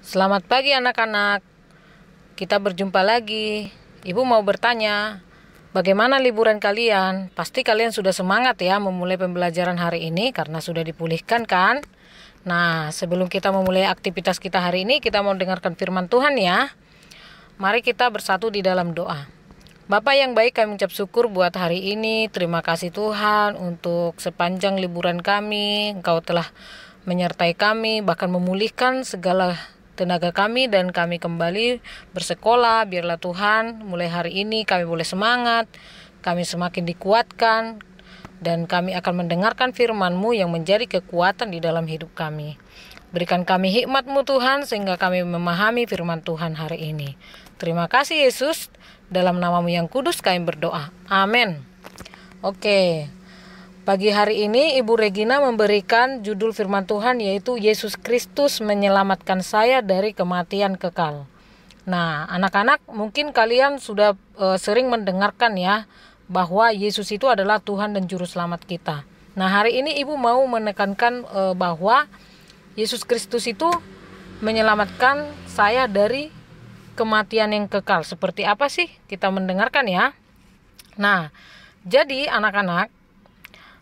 Selamat pagi anak-anak, kita berjumpa lagi. Ibu mau bertanya, bagaimana liburan kalian? Pasti kalian sudah semangat ya memulai pembelajaran hari ini karena sudah dipulihkan kan? Nah, sebelum kita memulai aktivitas kita hari ini, kita mau dengarkan firman Tuhan ya. Mari kita bersatu di dalam doa. Bapa yang baik, kami ucap syukur buat hari ini. Terima kasih Tuhan untuk sepanjang liburan kami. Engkau telah menyertai kami, bahkan memulihkan segala tenaga kami dan kami kembali bersekolah. Biarlah Tuhan mulai hari ini kami boleh semangat, kami semakin dikuatkan, dan kami akan mendengarkan firman-Mu yang menjadi kekuatan di dalam hidup kami. Berikan kami hikmat-Mu Tuhan sehingga kami memahami firman Tuhan hari ini. Terima kasih Yesus, dalam nama-Mu yang kudus kami berdoa. Amin. Oke. Pagi hari ini Ibu Regina memberikan judul firman Tuhan yaitu Yesus Kristus menyelamatkan saya dari kematian kekal. Nah, anak-anak mungkin kalian sudah sering mendengarkan ya bahwa Yesus itu adalah Tuhan dan Juru Selamat kita. Nah, hari ini Ibu mau menekankan bahwa Yesus Kristus itu menyelamatkan saya dari kematian yang kekal. Seperti apa sih? Kita mendengarkan ya. Nah, jadi anak-anak,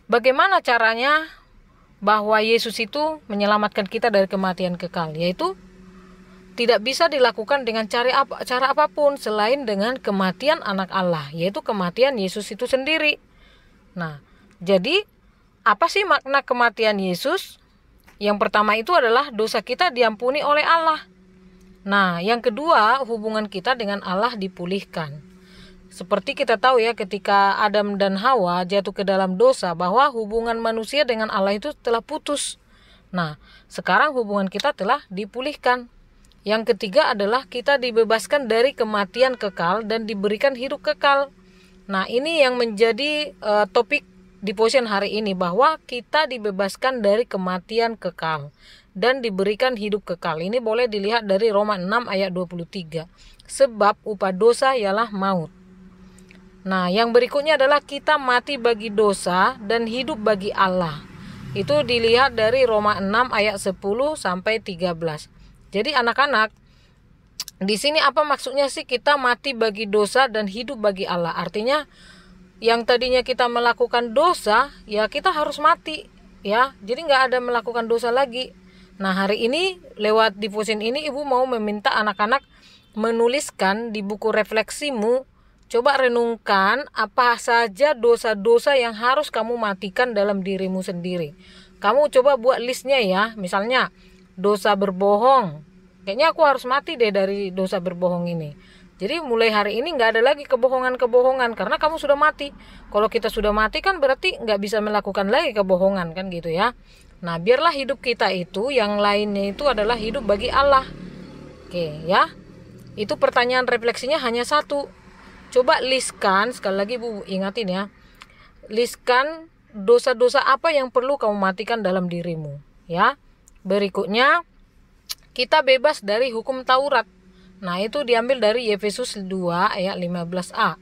bagaimana caranya bahwa Yesus itu menyelamatkan kita dari kematian kekal? Yaitu tidak bisa dilakukan dengan cara apapun selain dengan kematian anak Allah, yaitu kematian Yesus itu sendiri. Nah, jadi apa sih makna kematian Yesus? Yang pertama itu adalah dosa kita diampuni oleh Allah. Nah, yang kedua, hubungan kita dengan Allah dipulihkan. Seperti kita tahu ya, ketika Adam dan Hawa jatuh ke dalam dosa, bahwa hubungan manusia dengan Allah itu telah putus. Nah, sekarang hubungan kita telah dipulihkan. Yang ketiga adalah kita dibebaskan dari kematian kekal dan diberikan hidup kekal. Nah, ini yang menjadi topik devotion hari ini, bahwa kita dibebaskan dari kematian kekal dan diberikan hidup kekal. Ini boleh dilihat dari Roma 6 ayat 23. Sebab upah dosa ialah maut. Nah, yang berikutnya adalah kita mati bagi dosa dan hidup bagi Allah. Itu dilihat dari Roma 6 ayat 10 sampai 13. Jadi anak-anak, di sini apa maksudnya sih kita mati bagi dosa dan hidup bagi Allah? Artinya yang tadinya kita melakukan dosa, ya kita harus mati ya. Jadi nggak ada melakukan dosa lagi. Nah, hari ini lewat devotion ini Ibu mau meminta anak-anak menuliskan di buku refleksimu. Coba renungkan apa saja dosa-dosa yang harus kamu matikan dalam dirimu sendiri. Kamu coba buat listnya ya. Misalnya dosa berbohong. Kayaknya aku harus mati deh dari dosa berbohong ini. Jadi mulai hari ini gak ada lagi kebohongan-kebohongan karena kamu sudah mati. Kalau kita sudah mati kan berarti gak bisa melakukan lagi kebohongan kan gitu ya. Nah, biarlah hidup kita itu yang lainnya itu adalah hidup bagi Allah. Oke ya. Itu pertanyaan refleksinya hanya satu. Coba listkan, sekali lagi Bu ingatin ya. Listkan dosa-dosa apa yang perlu kamu matikan dalam dirimu ya. Berikutnya, kita bebas dari hukum Taurat. Nah, itu diambil dari Efesus 2 ayat 15a.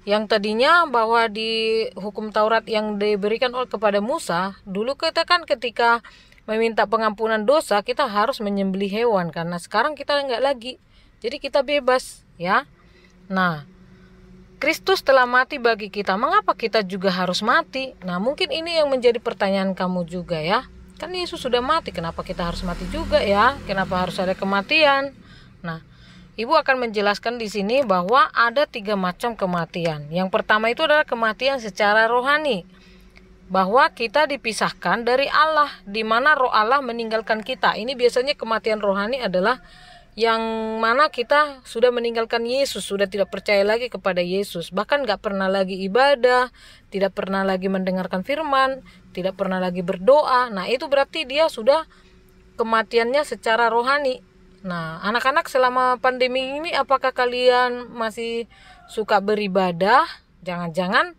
Yang tadinya bahwa di hukum Taurat yang diberikan kepada Musa, dulu kita kan ketika meminta pengampunan dosa, kita harus menyembelih hewan. Karena sekarang kita enggak lagi. Jadi kita bebas ya. Nah, Kristus telah mati bagi kita. Mengapa kita juga harus mati? Nah, mungkin ini yang menjadi pertanyaan kamu juga ya. Kan Yesus sudah mati, kenapa kita harus mati juga ya? Kenapa harus ada kematian? Nah, Ibu akan menjelaskan di sini bahwa ada 3 macam kematian. Yang pertama itu adalah kematian secara rohani. Bahwa kita dipisahkan dari Allah, di mana roh Allah meninggalkan kita. Ini biasanya kematian rohani adalah yang mana kita sudah meninggalkan Yesus, sudah tidak percaya lagi kepada Yesus. Bahkan gak pernah lagi ibadah, tidak pernah lagi mendengarkan firman, tidak pernah lagi berdoa. Nah, itu berarti dia sudah kematiannya secara rohani. Nah, anak-anak selama pandemi ini apakah kalian masih suka beribadah? Jangan-jangan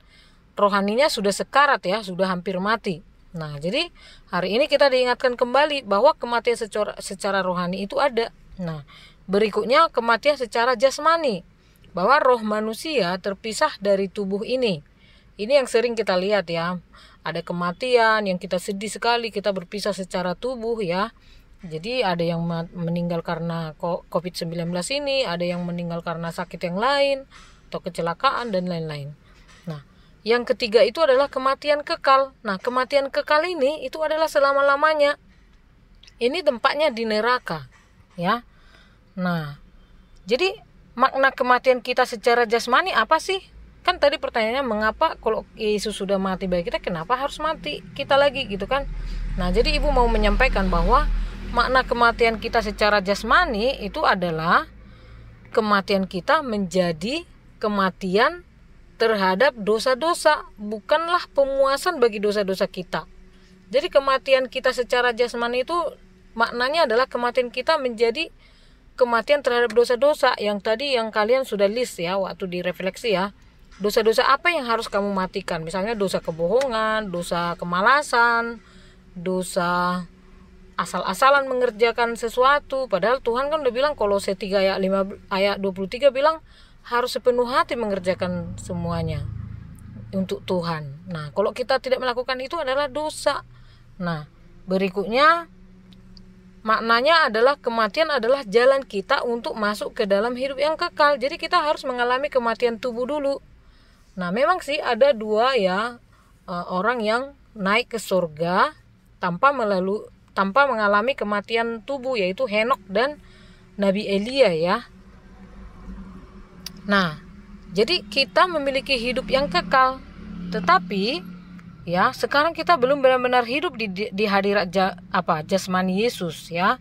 rohaninya sudah sekarat ya, sudah hampir mati. Nah, jadi hari ini kita diingatkan kembali bahwa kematian secara rohani itu ada. Nah, berikutnya kematian secara jasmani. Bahwa roh manusia terpisah dari tubuh ini. Ini yang sering kita lihat ya. Ada kematian yang kita sedih sekali, kita berpisah secara tubuh ya. Jadi ada yang meninggal karena COVID-19 ini, ada yang meninggal karena sakit yang lain atau kecelakaan dan lain-lain. Nah, yang ketiga itu adalah kematian kekal. Nah, kematian kekal ini itu adalah selama-lamanya. Ini tempatnya di neraka, ya. Nah, jadi makna kematian kita secara jasmani apa sih? Kan tadi pertanyaannya, mengapa kalau Yesus sudah mati bagi kita, kenapa harus mati kita lagi gitu kan? Nah, jadi ibu mau menyampaikan bahwa makna kematian kita secara jasmani itu adalah kematian kita menjadi kematian terhadap dosa-dosa, bukanlah pemuasan bagi dosa-dosa kita. Jadi kematian kita secara jasmani itu maknanya adalah kematian kita menjadi kematian terhadap dosa-dosa yang tadi yang kalian sudah list ya waktu direfleksi ya. Dosa-dosa apa yang harus kamu matikan? Misalnya dosa kebohongan, dosa kemalasan, dosa asal-asalan mengerjakan sesuatu. Padahal Tuhan kan udah bilang, Kolose 3 ayat 23 bilang harus sepenuh hati mengerjakan semuanya untuk Tuhan. Nah, kalau kita tidak melakukan itu adalah dosa. Nah, berikutnya maknanya adalah kematian adalah jalan kita untuk masuk ke dalam hidup yang kekal. Jadi kita harus mengalami kematian tubuh dulu. Nah, memang sih ada dua ya orang yang naik ke surga tanpa mengalami kematian tubuh, yaitu Henok dan Nabi Elia ya. Nah, jadi kita memiliki hidup yang kekal, tetapi ya sekarang kita belum benar-benar hidup di hadirat jasmani Yesus ya.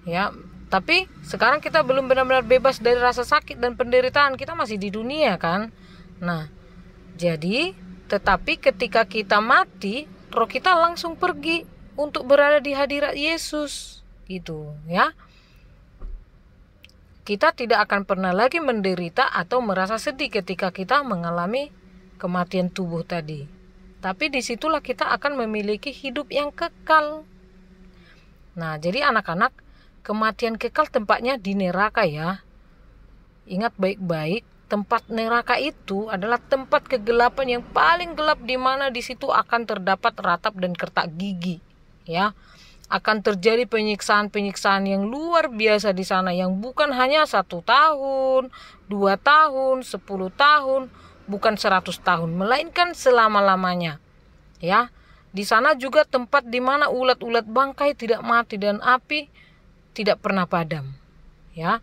Ya, tapi sekarang kita belum benar-benar bebas dari rasa sakit dan penderitaan, kita masih di dunia kan. Nah, jadi tetapi ketika kita mati, roh kita langsung pergi untuk berada di hadirat Yesus gitu ya. Kita tidak akan pernah lagi menderita atau merasa sedih ketika kita mengalami kematian tubuh tadi. Tapi disitulah kita akan memiliki hidup yang kekal. Nah, jadi anak-anak, kematian kekal tempatnya di neraka ya. Ingat baik-baik, tempat neraka itu adalah tempat kegelapan yang paling gelap, di mana di situ akan terdapat ratap dan kertak gigi. Ya, akan terjadi penyiksaan-penyiksaan yang luar biasa di sana, yang bukan hanya 1 tahun, 2 tahun, 10 tahun, bukan 100 tahun, melainkan selama-lamanya. Ya, di sana juga tempat di mana ulat-ulat bangkai tidak mati dan api tidak pernah padam. Ya,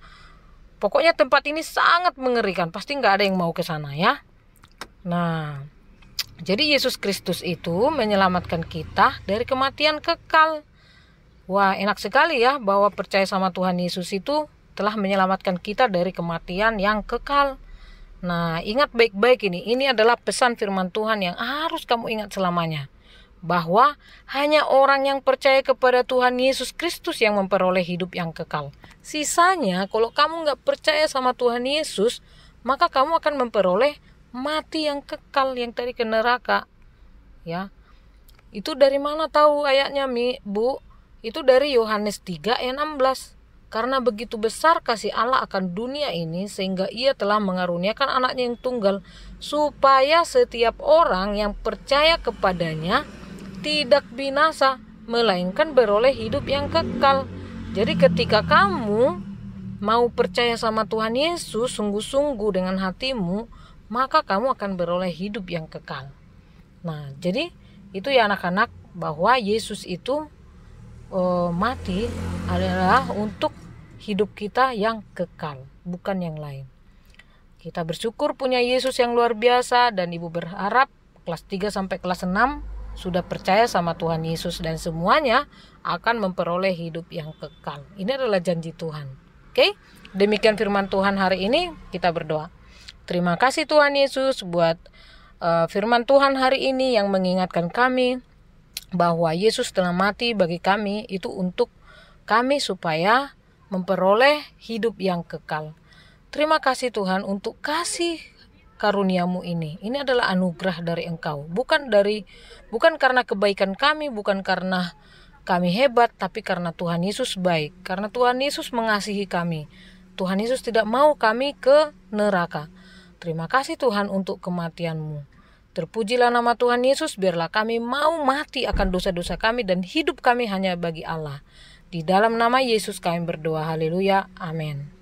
pokoknya tempat ini sangat mengerikan, pasti nggak ada yang mau ke sana ya. Nah, jadi Yesus Kristus itu menyelamatkan kita dari kematian kekal. Wah, enak sekali ya bahwa percaya sama Tuhan Yesus itu telah menyelamatkan kita dari kematian yang kekal. Nah, ingat baik-baik ini adalah pesan firman Tuhan yang harus kamu ingat selamanya. Bahwa hanya orang yang percaya kepada Tuhan Yesus Kristus yang memperoleh hidup yang kekal. Sisanya, kalau kamu nggak percaya sama Tuhan Yesus, maka kamu akan memperoleh mati yang kekal, yang tadi ke neraka ya. Itu dari mana tahu ayatnya Bu? Itu dari Yohanes 3 ayat 16. Karena begitu besar kasih Allah akan dunia ini, sehingga ia telah mengaruniakan anaknya yang tunggal, supaya setiap orang yang percaya kepadanya tidak binasa, melainkan beroleh hidup yang kekal. Jadi ketika kamu mau percaya sama Tuhan Yesus sungguh-sungguh dengan hatimu, maka kamu akan beroleh hidup yang kekal. Nah, jadi itu ya anak-anak, bahwa Yesus itu mati adalah untuk hidup kita yang kekal, bukan yang lain. Kita bersyukur punya Yesus yang luar biasa, dan ibu berharap kelas 3 sampai kelas 6 sudah percaya sama Tuhan Yesus dan semuanya akan memperoleh hidup yang kekal. Ini adalah janji Tuhan. Oke? Demikian firman Tuhan hari ini, kita berdoa. Terima kasih Tuhan Yesus buat firman Tuhan hari ini yang mengingatkan kami bahwa Yesus telah mati bagi kami, itu untuk kami supaya memperoleh hidup yang kekal. Terima kasih Tuhan untuk kasih karunia-Mu ini. Ini adalah anugerah dari Engkau, bukan karena kebaikan kami, bukan karena kami hebat, tapi karena Tuhan Yesus baik, karena Tuhan Yesus mengasihi kami. Tuhan Yesus tidak mau kami ke neraka. Terima kasih Tuhan untuk kematian-Mu. Terpujilah nama Tuhan Yesus, biarlah kami mau mati akan dosa-dosa kami dan hidup kami hanya bagi Allah. Di dalam nama Yesus kami berdoa. Haleluya. Amin.